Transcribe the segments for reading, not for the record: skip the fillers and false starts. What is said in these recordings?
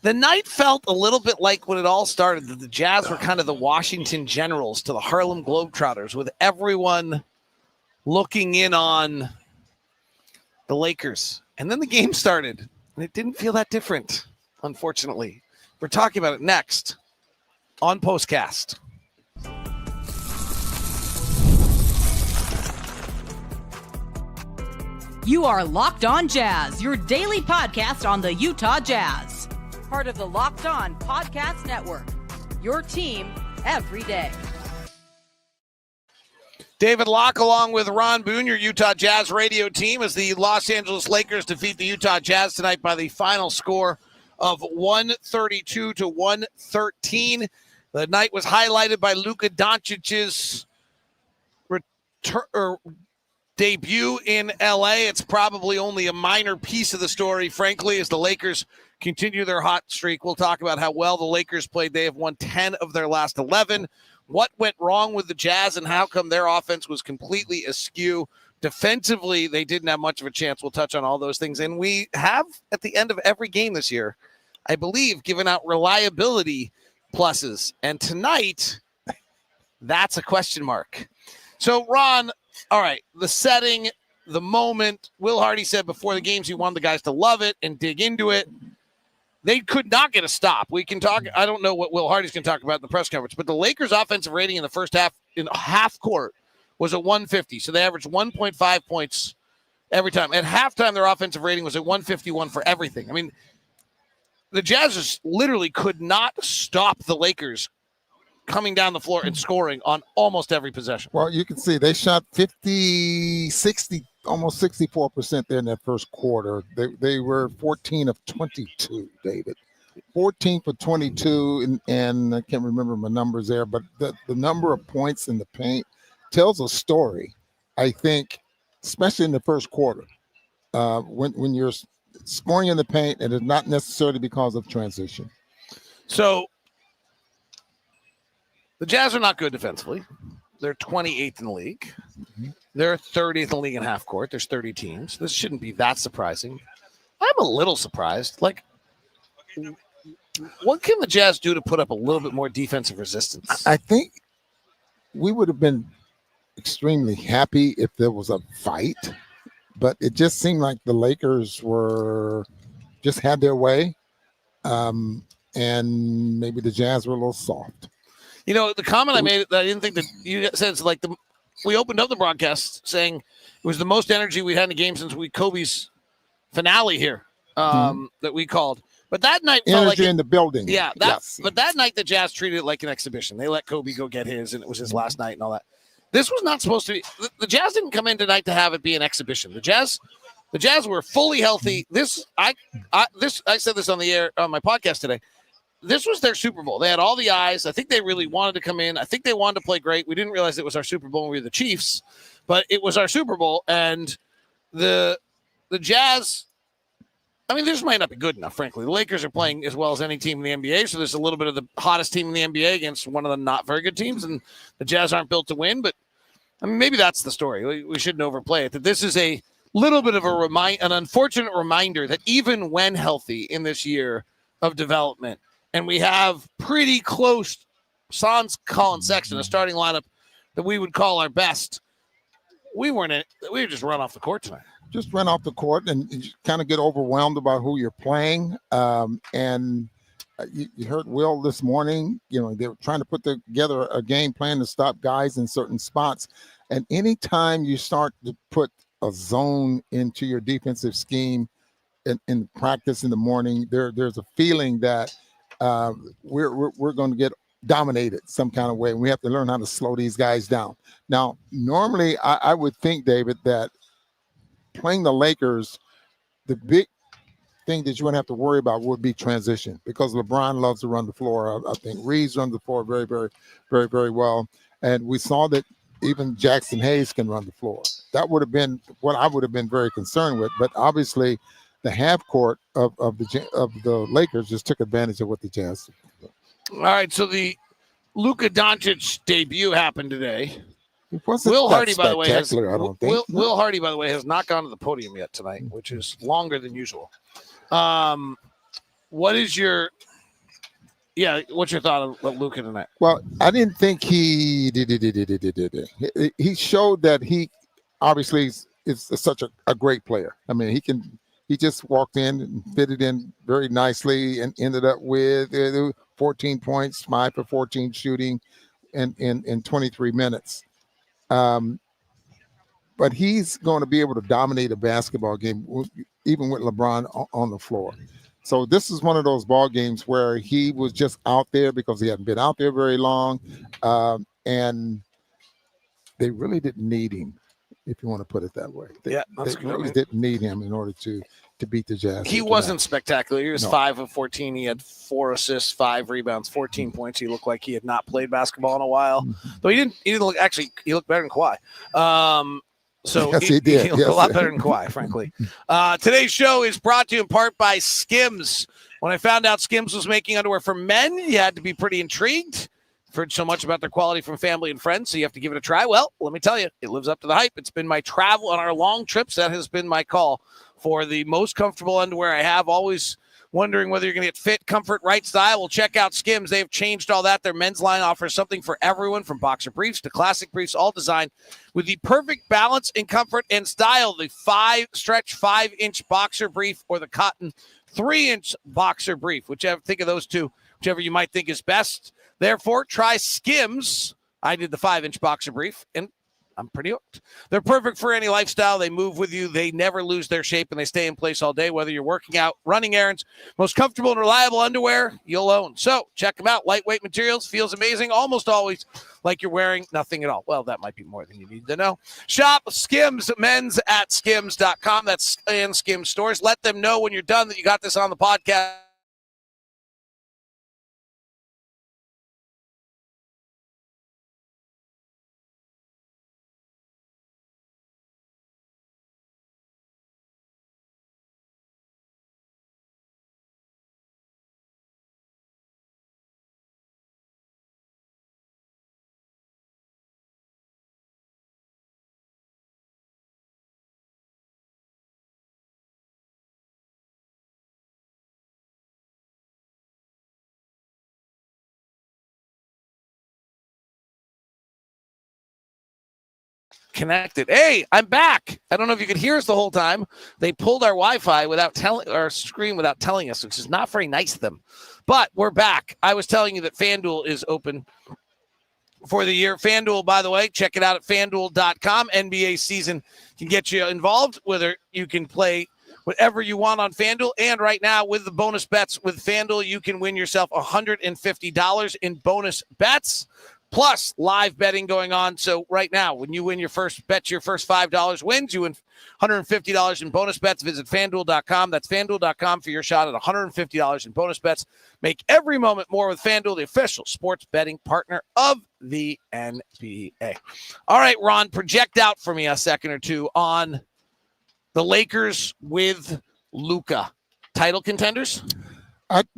The night felt a little bit like when it all started, that the Jazz were kind of the Washington Generals to the Harlem Globetrotters, with everyone looking in on the Lakers. And then the game started, and it didn't feel that different, unfortunately. We're talking about it next on POSTCAST. You are Locked On Jazz, your daily podcast on the Utah Jazz. Part of the Locked On Podcast Network, your team every day. David Locke along with Ron Boone, your Utah Jazz radio team, as the Los Angeles Lakers defeat the Utah Jazz tonight by the final score of 132 to 113. The night was highlighted by Luka Doncic's debut in L.A. It's probably only a minor piece of the story, frankly, as the Lakers continue their hot streak. We'll talk about how well the Lakers played. They have won 10 of their last 11. What went wrong with the Jazz and how come their offense was completely askew? Defensively, they didn't have much of a chance. We'll touch on all those things. And we have, at the end of every game this year, I believe, given out reliability pluses. And tonight, that's a question mark. So, Ron, all right, the setting, the moment. Will Hardy said before the games he wanted the guys to love it and dig into it. They could not get a stop. We can talk. I don't know what Will Hardy's going to talk about in the press conference, but the Lakers' offensive rating in the first half, in half court, was a 150. So they averaged 1.5 points every time. At halftime, their offensive rating was at 151 for everything. I mean, the Jazz just literally could not stop the Lakers coming down the floor and scoring on almost every possession. Well, you can see they shot 50, 60, almost 64% there in that first quarter. They were 14 of 22, David. 14 for 22, and I can't remember my numbers there, but the number of points in the paint tells a story, I think, especially in the first quarter, when you're scoring in the paint, and it's not necessarily because of transition. So the Jazz are not good defensively. They're 28th in the league. Mm-hmm. They're 30th in the league in half court. There's 30 teams. This shouldn't be that surprising. I'm a little surprised. Like, what can the Jazz do to put up a little bit more defensive resistance? I think we would have been extremely happy if there was a fight, but it just seemed like the Lakers just had their way, and maybe the Jazz were a little soft. You know, the comment I made, I didn't think that you said, it's like we opened up the broadcast saying it was the most energy we'd had in a game since Kobe's finale here that we called. But that night felt energy in the building. Yeah, yes. But that night the Jazz treated it like an exhibition. They let Kobe go get his, and it was his last night and all that. This was not supposed to be. The Jazz didn't come in tonight to have it be an exhibition. The Jazz were fully healthy. I said this on the air on my podcast today. This was their Super Bowl. They had all the eyes. I think they really wanted to come in. I think they wanted to play great. We didn't realize it was our Super Bowl when we were the Chiefs, but it was our Super Bowl. And the Jazz, I mean, this might not be good enough, frankly. The Lakers are playing as well as any team in the NBA, so there's a little bit of the hottest team in the NBA against one of the not very good teams, and the Jazz aren't built to win. But, I mean, maybe that's the story. We shouldn't overplay it, that this is a little bit of an unfortunate reminder that even when healthy in this year of development, and we have pretty close sans Colin Sexton, a starting lineup that we would call our best. We were just run off the court tonight. Just run off the court and you kind of get overwhelmed about who you're playing. And you heard Will this morning, they were trying to put together a game plan to stop guys in certain spots. And anytime you start to put a zone into your defensive scheme in practice in the morning, there's a feeling that we're going to get dominated some kind of way. And we have to learn how to slow these guys down. Now, normally I would think, David, that playing the Lakers, the big thing that you wouldn't have to worry about would be transition, because LeBron loves to run the floor. I think Reeves runs the floor very, very, very, very well. And we saw that even Jackson Hayes can run the floor. That would have been what I would have been very concerned with. But obviously, the half court of the Lakers just took advantage of what the Jazz did. All right, so the Luka Doncic debut happened today. Will Hardy, by the way, Will Hardy, by the way, has not gone to the podium yet tonight, which is longer than usual. What is your what's your thought of Luka tonight? Well, I didn't think he did. He showed that he obviously is such a great player. I mean, he just walked in and fitted in very nicely and ended up with 14 points, 5 for 14 shooting in 23 minutes. But he's going to be able to dominate a basketball game, even with LeBron on the floor. So this is one of those ball games where he was just out there because he hadn't been out there very long, and they really didn't need him, if you want to put it that way. They really didn't need him in order to beat the Jazz. He wasn't spectacular. He was 5 of 14. He had 4 assists, 5 rebounds, 14 points. He looked like he had not played basketball in a while. Though he didn't look, actually, he looked better than Kawhi. So yes, he did. He looked a lot better than Kawhi, frankly. Today's show is brought to you in part by Skims. When I found out Skims was making underwear for men, you had to be pretty intrigued. I've heard so much about their quality from family and friends, so you have to give it a try. Well, let me tell you, it lives up to the hype. It's been my travel on our long trips. That has been my call for the most comfortable underwear I have. Always wondering whether you're going to get fit, comfort, right style. Well, check out Skims. They've changed all that. Their men's line offers something for everyone, from boxer briefs to classic briefs, all designed with the perfect balance in comfort and style. The 5-inch boxer brief, or the cotton 3-inch boxer brief, think of those two, whichever you might think is best. Therefore, try Skims. I did the 5-inch boxer brief, and I'm pretty hooked. They're perfect for any lifestyle. They move with you. They never lose their shape, and they stay in place all day, whether you're working out, running errands. Most comfortable and reliable underwear you'll own. So check them out. Lightweight materials, feels amazing, almost always like you're wearing nothing at all. Well, that might be more than you need to know. Shop Skims Men's at skims.com. That's in Skims stores. Let them know when you're done that you got this on the podcast. Connected. Hey, I'm back. I don't know if you could hear us the whole time. They pulled our Wi-Fi without telling, or screen without telling us, which is not very nice of them. But we're back. I was telling you that FanDuel is open for the year. FanDuel, by the way, check it out at FanDuel.com. NBA season can get you involved, whether you can play whatever you want on FanDuel. And right now, with the bonus bets with FanDuel, you can win yourself $150 in bonus bets. Plus live betting going on. So right now, when you win your first bet, your first $5 wins, you win $150 in bonus bets. Visit FanDuel.com. That's FanDuel.com for your shot at $150 in bonus bets. Make every moment more with FanDuel, the official sports betting partner of the NBA. All right, Ron, project out for me a second or two on the Lakers with Luka. Title contenders?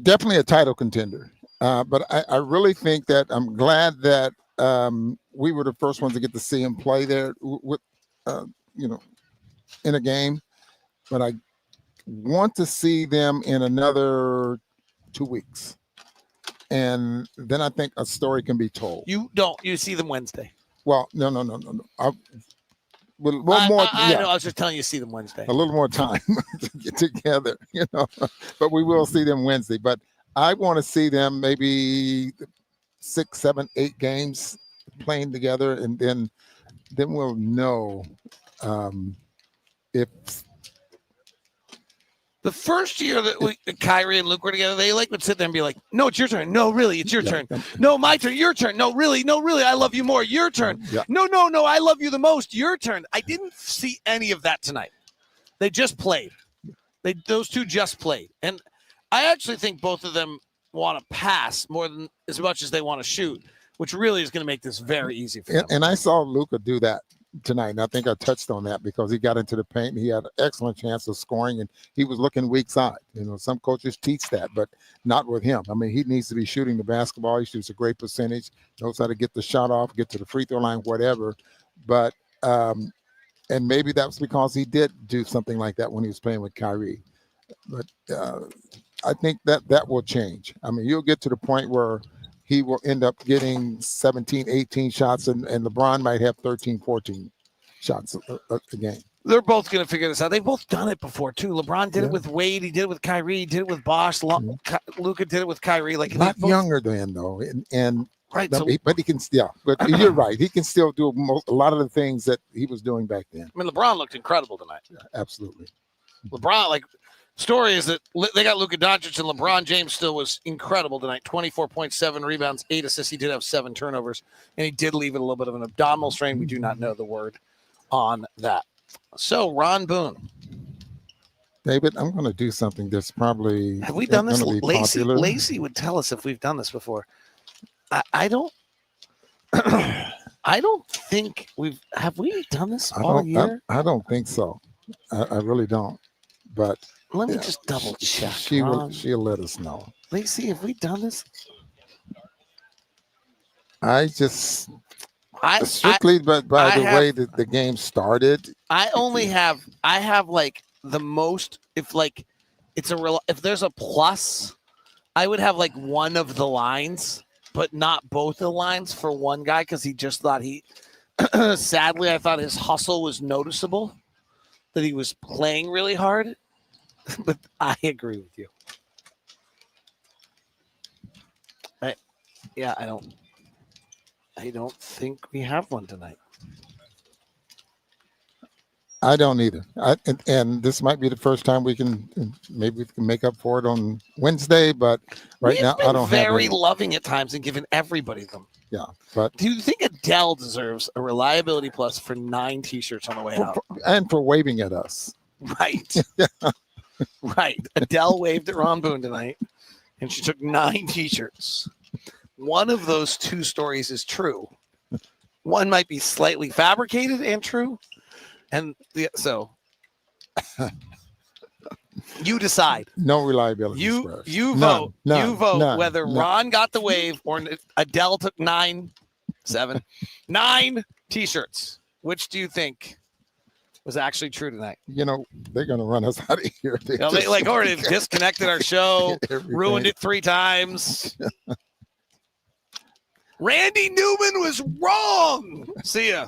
Definitely a title contender. But I really think that I'm glad that we were the first ones to get to see him play there with, in a game. But I want to see them in another 2 weeks. And then I think a story can be told. You don't. You see them Wednesday. Well, no. I know. I was just telling you, see them Wednesday. A little more time to get together, But we will see them Wednesday. But I want to see them maybe 6, 7, 8 games playing together, and then we'll know if the first year that Kyrie and Luke were together, they would sit there and be like, "No, it's your turn. No, really, it's your turn. No, my turn. Your turn. No, really, I love you more. Your turn. Yeah. No, I love you the most. Your turn." I didn't see any of that tonight. They just played. Those two just played, and I actually think both of them want to pass more than as much as they want to shoot, which really is going to make this very easy for them. And I saw Luka do that tonight, and I think I touched on that because he got into the paint. And he had an excellent chance of scoring, and he was looking weak side. Some coaches teach that, but not with him. I mean, he needs to be shooting the basketball. He shoots a great percentage, knows how to get the shot off, get to the free throw line, whatever. But and maybe that's because he did do something like that when he was playing with Kyrie. But I think that will change. I mean, you'll get to the point where he will end up getting 17, 18 shots, and LeBron might have 13, 14 shots a game. They're both going to figure this out. They've both done it before, too. LeBron did it with Wade. He did it with Kyrie. He did it with Bosh. Luka did it with Kyrie. Like, a lot younger than, though. And right, but he can still. But you're right. He can still do a lot of the things that he was doing back then. I mean, LeBron looked incredible tonight. Yeah, absolutely. LeBron, like, story is that they got Luka Doncic, and LeBron James still was incredible tonight. 24.7 rebounds, 8 assists. He did have 7 turnovers, and he did leave it a little bit of an abdominal strain. We do not know the word on that. So, Ron Boone. David, I'm going to do something that's probably have we done this? Popular. Lacey would tell us if we've done this before. I don't. I don't think have we done this all year? I don't think so. I really don't. But let me just double check. She'll let us know. Lacey, have we done this? Strictly by the way that the game started. I have like the most, if like it's if there's a plus, I would have like one of the lines, but not both the lines for one guy, because he just thought sadly, I thought his hustle was noticeable, that he was playing really hard. But I agree with you. I don't think we have one tonight. I don't either. And this might be the first time we can make up for it on Wednesday, but now I don't have very loving at times and giving everybody them. Yeah, but do you think Adele deserves a reliability plus for 9 T-shirts on the way out? And for waving at us. Right. Right. Adele waved at Ron Boone tonight, and she took 9 T-shirts. One of those 2 stories is true. One might be slightly fabricated and true. And so you decide. No reliability. You vote. You vote whether Ron got the wave or Adele took 9 T-shirts. Which do you think was actually true tonight? They're going to run us out of here. They already disconnected our show, ruined it 3 times. Randy Newman was wrong. See ya.